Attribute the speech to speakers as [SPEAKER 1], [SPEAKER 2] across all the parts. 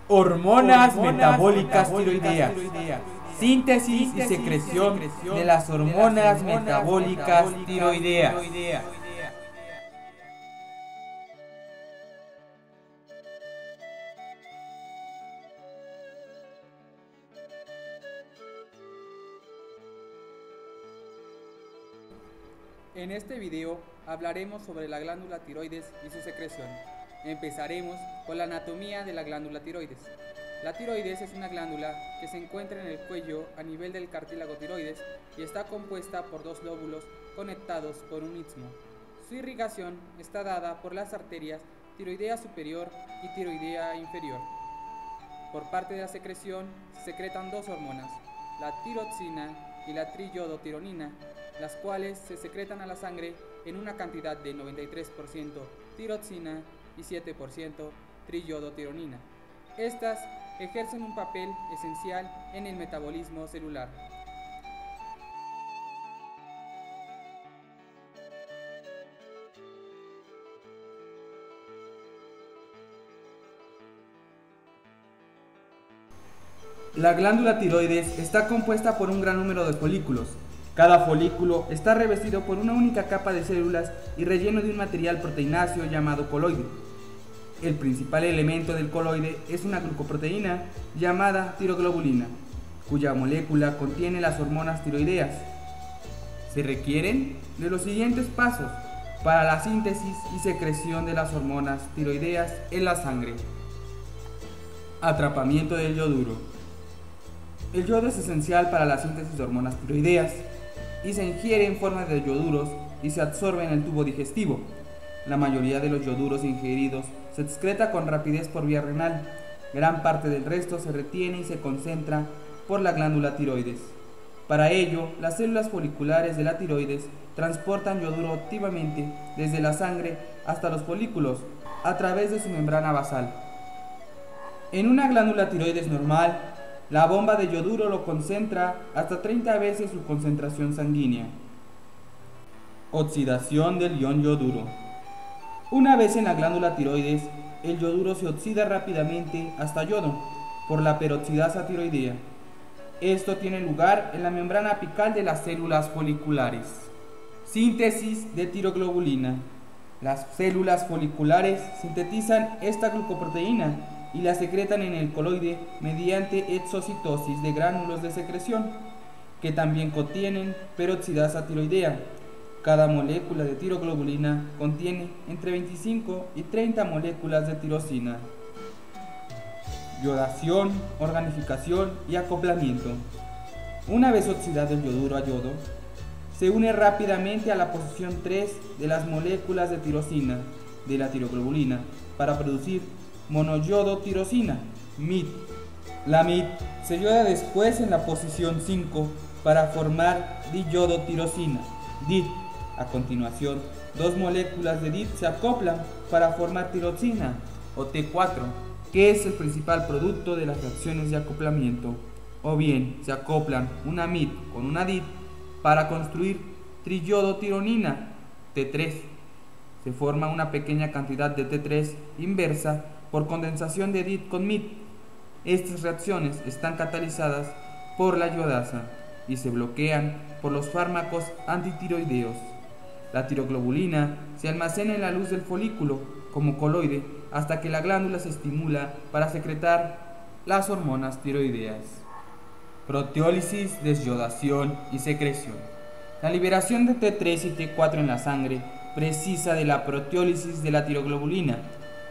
[SPEAKER 1] Hormonas metabólicas tiroideas. Síntesis y secreción de las hormonas metabólicas tiroideas.
[SPEAKER 2] En este video hablaremos sobre la glándula tiroides y su secreción. Empezaremos con la anatomía de la glándula tiroides. La tiroides es una glándula que se encuentra en el cuello a nivel del cartílago tiroides y está compuesta por dos lóbulos conectados por un istmo. Su irrigación está dada por las arterias tiroidea superior y tiroidea inferior. Por parte de la secreción se secretan dos hormonas, la tiroxina y la triiodotironina, las cuales se secretan a la sangre en una cantidad de 93% tiroxina y 7% triiodotironina. Estas ejercen un papel esencial en el metabolismo celular.
[SPEAKER 1] La glándula tiroides está compuesta por un gran número de folículos. Cada folículo está revestido por una única capa de células y relleno de un material proteináceo llamado coloide. El principal elemento del coloide es una glucoproteína llamada tiroglobulina, cuya molécula contiene las hormonas tiroideas. Se requieren de los siguientes pasos para la síntesis y secreción de las hormonas tiroideas en la sangre. Atrapamiento del yoduro. El yodo es esencial para la síntesis de hormonas tiroideas y se ingiere en forma de yoduros y se absorbe en el tubo digestivo. La mayoría de los yoduros ingeridos se excreta con rapidez por vía renal. Gran parte del resto se retiene y se concentra por la glándula tiroides. Para ello, las células foliculares de la tiroides transportan yoduro activamente desde la sangre hasta los folículos a través de su membrana basal. En una glándula tiroides normal, la bomba de yoduro lo concentra hasta 30 veces su concentración sanguínea. Oxidación del ion yoduro. Una vez en la glándula tiroides, el yoduro se oxida rápidamente hasta yodo por la peroxidasa tiroidea. Esto tiene lugar en la membrana apical de las células foliculares. Síntesis de tiroglobulina. Las células foliculares sintetizan esta glucoproteína y la secretan en el coloide mediante exocitosis de gránulos de secreción, que también contienen peroxidasa tiroidea. Cada molécula de tiroglobulina contiene entre 25 y 30 moléculas de tirosina. Yodación, organificación y acoplamiento. Una vez oxidado el yoduro a yodo, se une rápidamente a la posición 3 de las moléculas de tirosina de la tiroglobulina para producir monoyodotirosina, MIT. La MIT se yoda después en la posición 5 para formar diyodotirosina, DIT. A continuación, dos moléculas de DIT se acoplan para formar tiroxina, o T4, que es el principal producto de las reacciones de acoplamiento. O bien, se acoplan una MIT con una DIT para construir triyodotironina, T3. Se forma una pequeña cantidad de T3 inversa por condensación de DIT con MIT. Estas reacciones están catalizadas por la yodasa y se bloquean por los fármacos antitiroideos. La tiroglobulina se almacena en la luz del folículo como coloide hasta que la glándula se estimula para secretar las hormonas tiroideas. Proteólisis, desyodación y secreción. La liberación de T3 y T4 en la sangre precisa de la proteólisis de la tiroglobulina.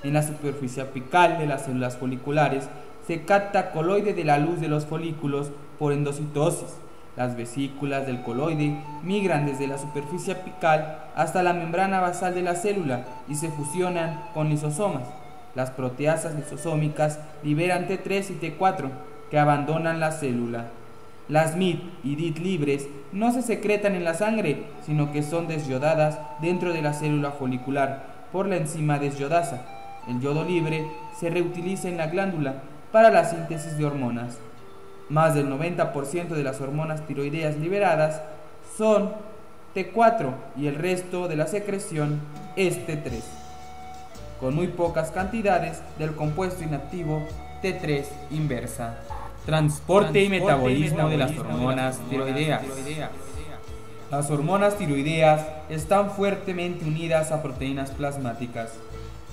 [SPEAKER 1] En la superficie apical de las células foliculares se capta coloide de la luz de los folículos por endocitosis. Las vesículas del coloide migran desde la superficie apical hasta la membrana basal de la célula y se fusionan con lisosomas. Las proteasas lisosómicas liberan T3 y T4 que abandonan la célula. Las MIT y DIT libres no se secretan en la sangre, sino que son desyodadas dentro de la célula folicular por la enzima desyodasa. El yodo libre se reutiliza en la glándula para la síntesis de hormonas. Más del 90% de las hormonas tiroideas liberadas son T4 y el resto de la secreción es T3. con muy pocas cantidades del compuesto inactivo T3 inversa. Transporte y metabolismo de las hormonas tiroideas. Las hormonas tiroideas están fuertemente unidas a proteínas plasmáticas.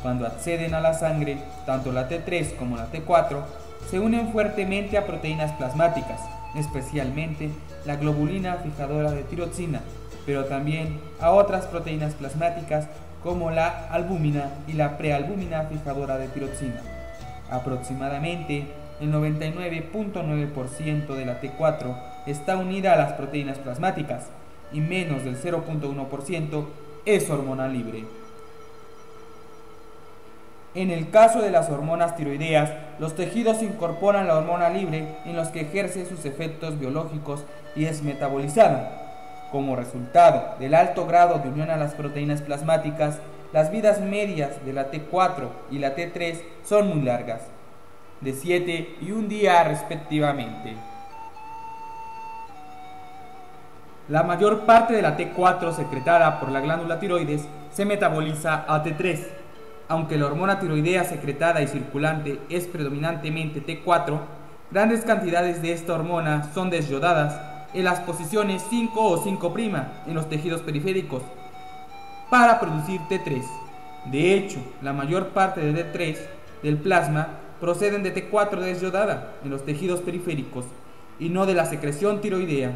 [SPEAKER 1] Cuando acceden a la sangre, tanto la T3 como la T4 se unen fuertemente a proteínas plasmáticas, especialmente la globulina fijadora de tiroxina, pero también a otras proteínas plasmáticas como la albúmina y la prealbúmina fijadora de tiroxina. Aproximadamente el 99.9% de la T4 está unida a las proteínas plasmáticas y menos del 0.1% es hormona libre. En el caso de las hormonas tiroideas, los tejidos incorporan la hormona libre en los que ejerce sus efectos biológicos y es metabolizada. Como resultado del alto grado de unión a las proteínas plasmáticas, las vidas medias de la T4 y la T3 son muy largas, de 7 y 1 día respectivamente. La mayor parte de la T4 secretada por la glándula tiroides se metaboliza a T3. Aunque la hormona tiroidea secretada y circulante es predominantemente T4, grandes cantidades de esta hormona son desyodadas en las posiciones 5 o 5' en los tejidos periféricos para producir T3. De hecho, la mayor parte de T3 del plasma proceden de T4 desyodada en los tejidos periféricos y no de la secreción tiroidea.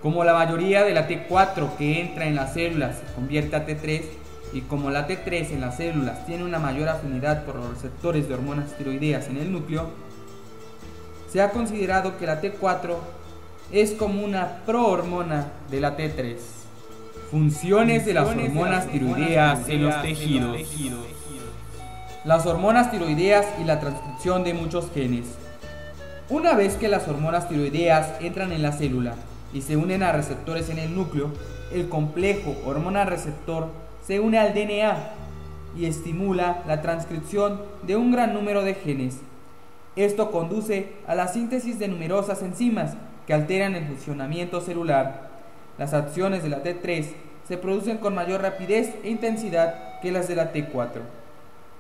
[SPEAKER 1] Como la mayoría de la T4 que entra en las células se convierte a T3, y como la T3 en las células tiene una mayor afinidad por los receptores de hormonas tiroideas en el núcleo, se ha considerado que la T4 es como una prohormona de la T3. Funciones de las hormonas tiroideas en los tejidos. Las hormonas tiroideas y la transcripción de muchos genes. Una vez que las hormonas tiroideas entran en la célula y se unen a receptores en el núcleo, el complejo hormona-receptor se une al DNA y estimula la transcripción de un gran número de genes. Esto conduce a la síntesis de numerosas enzimas que alteran el funcionamiento celular. Las acciones de la T3 se producen con mayor rapidez e intensidad que las de la T4.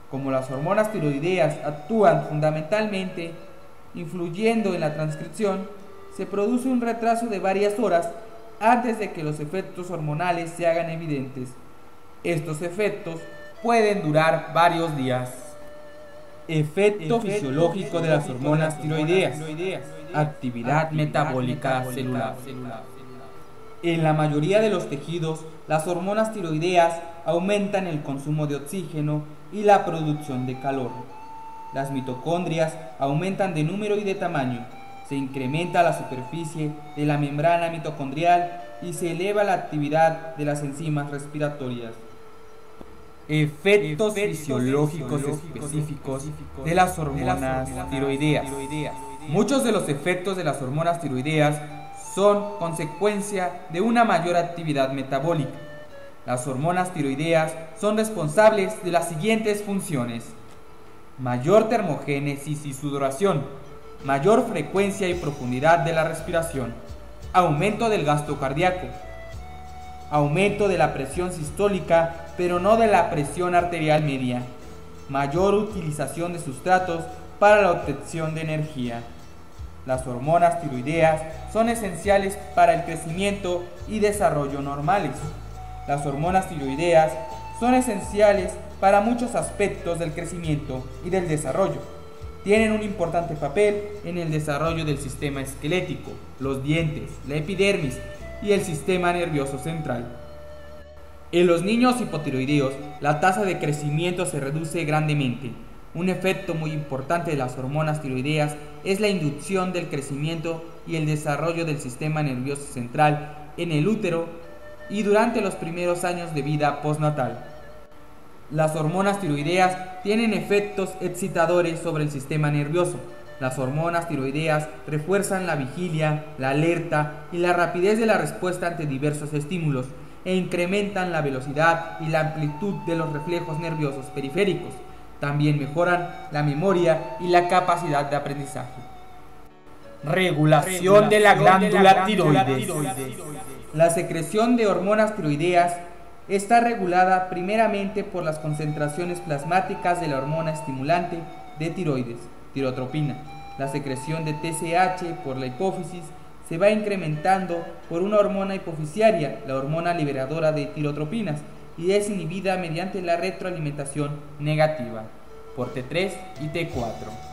[SPEAKER 1] Como las hormonas tiroideas actúan fundamentalmente influyendo en la transcripción, se produce un retraso de varias horas antes de que los efectos hormonales se hagan evidentes. Estos efectos pueden durar varios días. Efecto fisiológico de las hormonas tiroideas. Actividad metabólica celular. En la mayoría de los tejidos, las hormonas tiroideas aumentan el consumo de oxígeno y la producción de calor. Las mitocondrias aumentan de número y de tamaño. Se incrementa la superficie de la membrana mitocondrial y se eleva la actividad de las enzimas respiratorias. Efectos fisiológicos específicos de las hormonas tiroideas. Muchos de los efectos de las hormonas tiroideas son consecuencia de una mayor actividad metabólica. Las hormonas tiroideas son responsables de las siguientes funciones: mayor termogénesis y sudoración, mayor frecuencia y profundidad de la respiración, aumento del gasto cardíaco, aumento de la presión sistólica pero no de la presión arterial media, mayor utilización de sustratos para la obtención de energía. Las hormonas tiroideas son esenciales para el crecimiento y desarrollo normales. Las hormonas tiroideas son esenciales para muchos aspectos del crecimiento y del desarrollo. Tienen un importante papel en el desarrollo del sistema esquelético, los dientes, la epidermis y el sistema nervioso central. En los niños hipotiroideos, la tasa de crecimiento se reduce grandemente. Un efecto muy importante de las hormonas tiroideas es la inducción del crecimiento y el desarrollo del sistema nervioso central en el útero y durante los primeros años de vida postnatal. Las hormonas tiroideas tienen efectos excitadores sobre el sistema nervioso. Las hormonas tiroideas refuerzan la vigilia, la alerta y la rapidez de la respuesta ante diversos estímulos e incrementan la velocidad y la amplitud de los reflejos nerviosos periféricos. También mejoran la memoria y la capacidad de aprendizaje. Regulación de la glándula tiroides. La secreción de hormonas tiroideas está regulada primeramente por las concentraciones plasmáticas de la hormona estimulante de tiroides, tirotropina. La secreción de TSH por la hipófisis se va incrementando por una hormona hipofisiaria, la hormona liberadora de tirotropinas, y es inhibida mediante la retroalimentación negativa por T3 y T4.